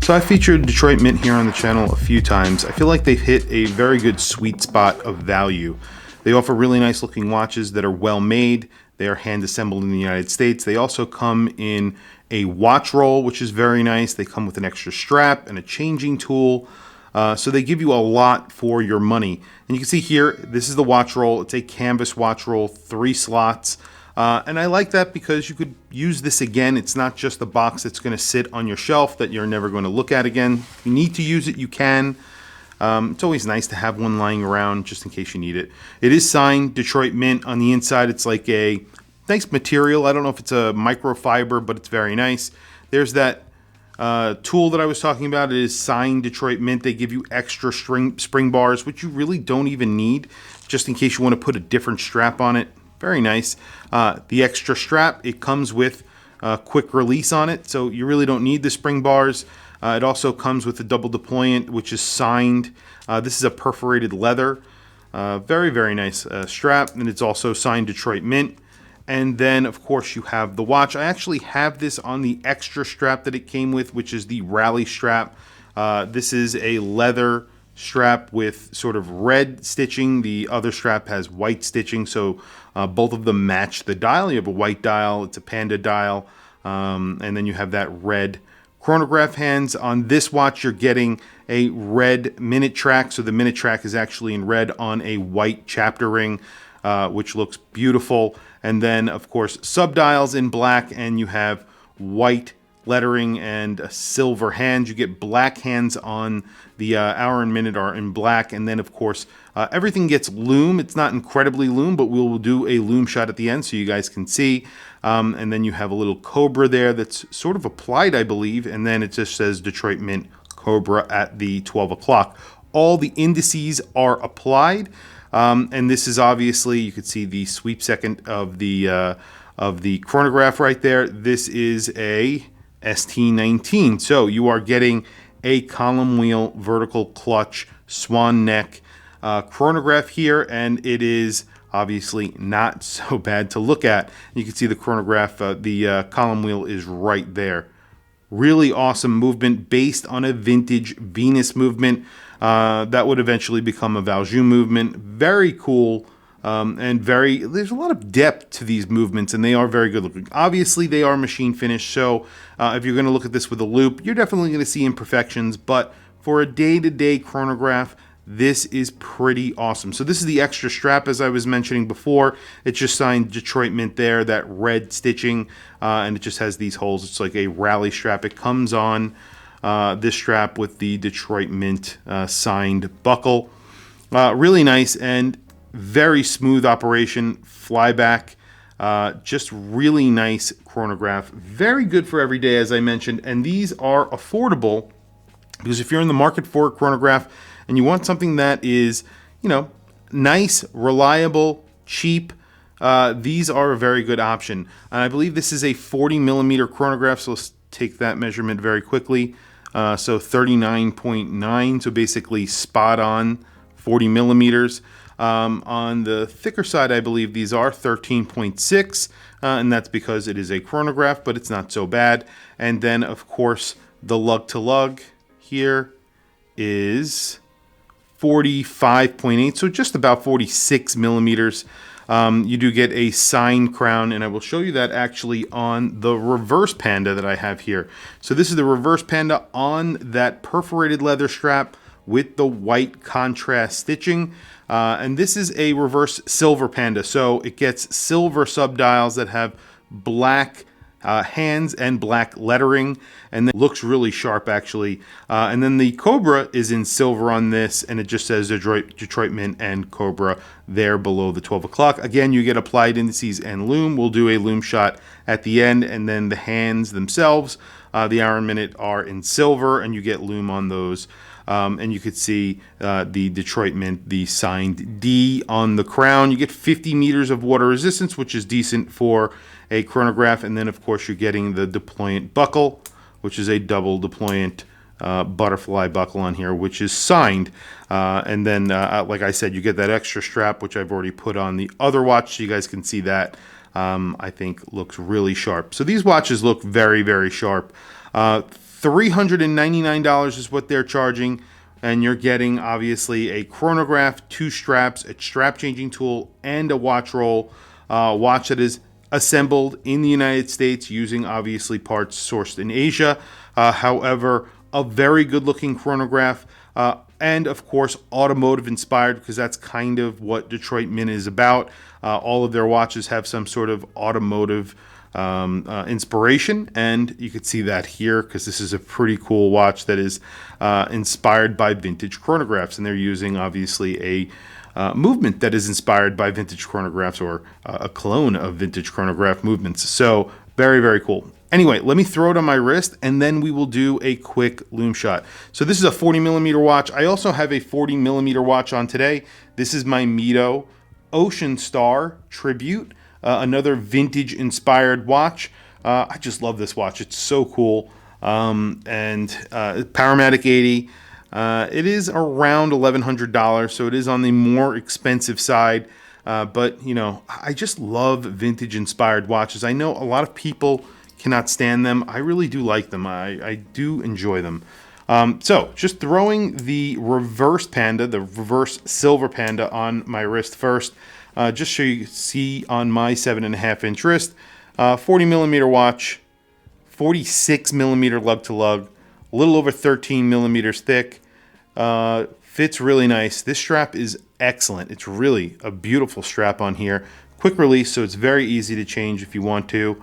So I featured Detroit Mint here on the channel a few times. I feel like they've hit a very good sweet spot of value. They offer really nice looking watches that are well made. They are hand assembled in the United States. They also come in a watch roll, which is very nice. They come with an extra strap and a changing tool. So they give you a lot for your money. And you can see here, this is the watch roll. It's a canvas watch roll, 3 slots. And I like that because you could use this again. It's not just a box that's going to sit on your shelf that you're never going to look at again. If you need to use it, you can. It's always nice to have one lying around just in case you need it. It is signed Detroit Mint. On the inside, it's like a nice material. I don't know if it's a microfiber, but it's very nice. There's that tool that I was talking about. It is signed Detroit Mint. They give you extra spring bars, which you really don't even need, just in case you want to put a different strap on it. Very nice. The extra strap, it comes with quick release on it, so you really don't need the spring bars. It also comes with a double deployant, which is signed. This is a perforated leather. Very, very nice strap, and it's also signed Detroit Mint. And then, of course, you have the watch. I actually have this on the extra strap that it came with, which is the rally strap. This is a leather strap with sort of red stitching. The other strap has white stitching, so both of them match the dial. You have a white dial, it's a panda dial, and then you have that red chronograph hands. On this watch, you're getting a red minute track, so the minute track is actually in red on a white chapter ring, which looks beautiful. And then, of course, subdials in black, and you have white lettering and silver hands. You get black hands on the hour and minute are in black, and then of course everything gets lume. It's not incredibly lume, but we'll do a lume shot at the end so you guys can see. And then you have a little Cobra there that's sort of applied, I believe, and then it just says Detroit Mint Cobra at the 12 o'clock. All the indices are applied, and this is obviously, you can see the sweep second of the chronograph right there. This is a ST19. So you are getting a column wheel vertical clutch swan neck chronograph here, and it is obviously not so bad to look at. You can see the chronograph, the column wheel is right there. Really awesome movement based on a vintage Venus movement that would eventually become a Valjoux movement. Very cool. And there's a lot of depth to these movements, and they are very good looking. Obviously, they are machine finished, so if you're going to look at this with a loupe, you're definitely going to see imperfections, but for a day-to-day chronograph, this is pretty awesome. So this is the extra strap, as I was mentioning before. It's just signed Detroit Mint there, that red stitching, and it just has these holes. It's like a rally strap. It comes on this strap with the Detroit Mint signed buckle. Really nice, and very smooth operation, flyback, just really nice chronograph. Very good for every day, as I mentioned, and these are affordable because if you're in the market for a chronograph and you want something that is, you know, nice, reliable, cheap, these are a very good option. And I believe this is a 40 millimeter chronograph, so let's take that measurement very quickly. So 39.9, so basically spot on 40 millimeters. On the thicker side, I believe these are 13.6, and that's because it is a chronograph, but it's not so bad. And then, of course, the lug-to-lug here is 45.8, so just about 46 millimeters. You do get a signed crown, and I will show you that actually on the reverse panda that I have here. So this is the reverse panda on that perforated leather strap with the white contrast stitching. And this is a reverse silver panda, so it gets silver subdials that have black hands and black lettering, and then looks really sharp actually. And then the Cobra is in silver on this, and it just says Detroit Mint and Cobra there below the 12 o'clock. Again, you get applied indices and lume. We'll do a lume shot at the end, and then the hands themselves, the hour and minute, are in silver, and you get lume on those. And you could see the Detroit Mint, the signed D on the crown. You get 50 meters of water resistance, which is decent for a chronograph. And then, of course, you're getting the deployant buckle, which is a double deployant butterfly buckle on here, which is signed. And then, like I said, you get that extra strap, which I've already put on the other watch, so you guys can see that. I think looks really sharp. So these watches look very, very sharp. $399 is what they're charging, and you're getting obviously a chronograph, 2 straps, a strap changing tool, and a watch roll. Watch that is assembled in the United States using obviously parts sourced in Asia. However, a very good looking chronograph, and of course automotive inspired, because that's kind of what Detroit Mint is about. All of their watches have some sort of automotive inspiration, and you could see that here because this is a pretty cool watch that is inspired by vintage chronographs, and they're using obviously a movement that is inspired by vintage chronographs, or a clone of vintage chronograph movements. So very, very cool. Anyway, let me throw it on my wrist, and then we will do a quick Lume Shot. So this is a 40 millimeter watch. I also have a 40 millimeter watch on today. This is my Mito Ocean Star Tribute, another vintage inspired watch. I just love this watch. It's so cool. Powermatic 80. It is around $1,100, so it is on the more expensive side. But you know, I just love vintage inspired watches. I know a lot of people cannot stand them. I really do like them. I do enjoy them. So just throwing the reverse panda, the reverse silver panda, on my wrist first, just so you can see on my 7.5-inch wrist, 40 millimeter watch, 46 millimeter lug to lug, a little over 13 millimeters thick. Fits really nice. This strap is excellent. It's really a beautiful strap on here. Quick release, so it's very easy to change if you want to.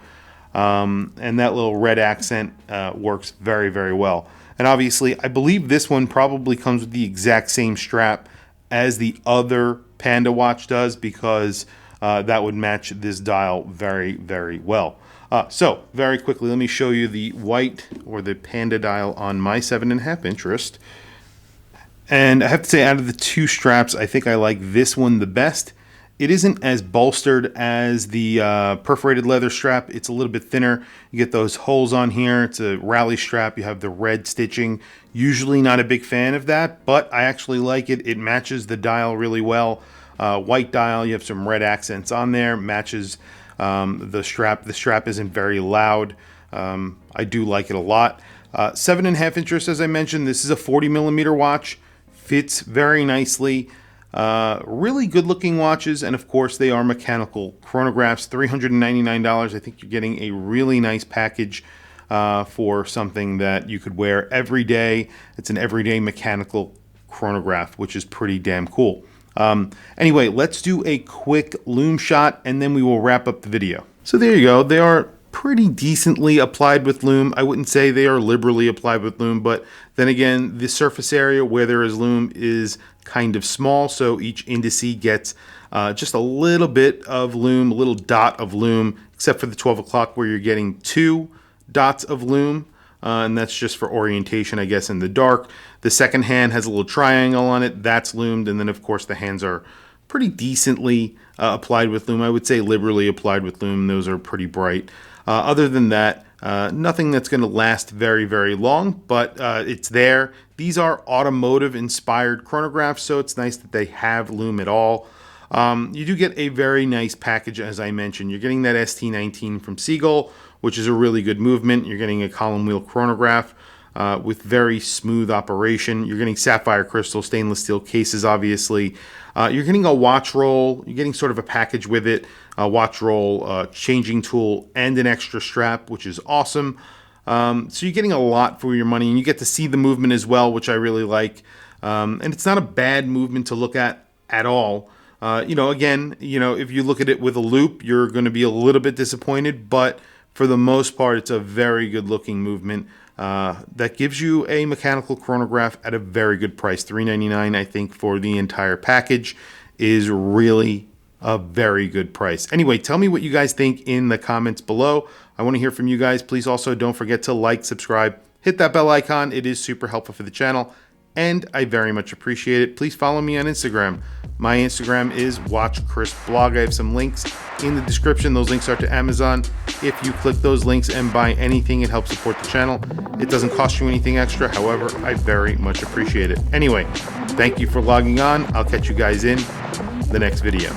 And that little red accent works very, very well. And obviously, I believe this one probably comes with the exact same strap as the other Panda watch does, because that would match this dial very, very well. So very quickly, let me show you the white, or the Panda dial, on my 7.5-inch wrist. And I have to say, out of the 2 straps, I think I like this one the best. It isn't as bolstered as the perforated leather strap. It's a little bit thinner. You get those holes on here. It's a rally strap. You have the red stitching. Usually not a big fan of that, but I actually like it. It matches the dial really well. White dial, you have some red accents on there. Matches the strap. The strap isn't very loud. I do like it a lot. 7.5-inch wrist, as I mentioned. This is a 40 millimeter watch. Fits very nicely. Really good looking watches, and of course they are mechanical chronographs. $399. I think you're getting a really nice package for something that you could wear every day. It's an everyday mechanical chronograph, which is pretty damn cool. Anyway, let's do a quick Lume Shot, and then we will wrap up the video. So there you go. They are pretty decently applied with Lume. I wouldn't say they are liberally applied with Lume, but then again, the surface area where there is Lume is kind of small, so each indice gets just a little bit of Lume, a little dot of Lume, except for the 12 o'clock where you're getting 2 dots of Lume, and that's just for orientation, I guess, in the dark. The second hand has a little triangle on it, that's lumed, and then of course the hands are pretty decently applied with Lume. I would say liberally applied with Lume. Those are pretty bright. Other than that, nothing that's going to last very, very long, but it's there. These are automotive inspired chronographs, so it's nice that they have Lume at all. You do get a very nice package, as I mentioned. You're getting that ST19 from Seagull, which is a really good movement. You're getting a column wheel chronograph with very smooth operation. You're getting sapphire crystal, stainless steel cases, obviously. You're getting a watch roll. You're getting sort of a package with it. A watch roll, changing tool, and an extra strap, which is awesome. So you're getting a lot for your money, and you get to see the movement as well, which I really like. And it's not a bad movement to look at all. Again, if you look at it with a loop, you're going to be a little bit disappointed, but for the most part, it's a very good looking movement that gives you a mechanical chronograph at a very good price. $399, I think, for the entire package is really a very good price. Anyway, tell me what you guys think in the comments below. I want to hear from you guys. Please also don't forget to like, subscribe, hit that bell icon. It is super helpful for the channel, and I very much appreciate it. Please follow me on Instagram. My Instagram is WatchChrisBlog. I have some links in the description. Those links are to Amazon. If you click those links and buy anything, it helps support the channel. It doesn't cost you anything extra. However, I very much appreciate it. Anyway, thank you for logging on. I'll catch you guys in the next video.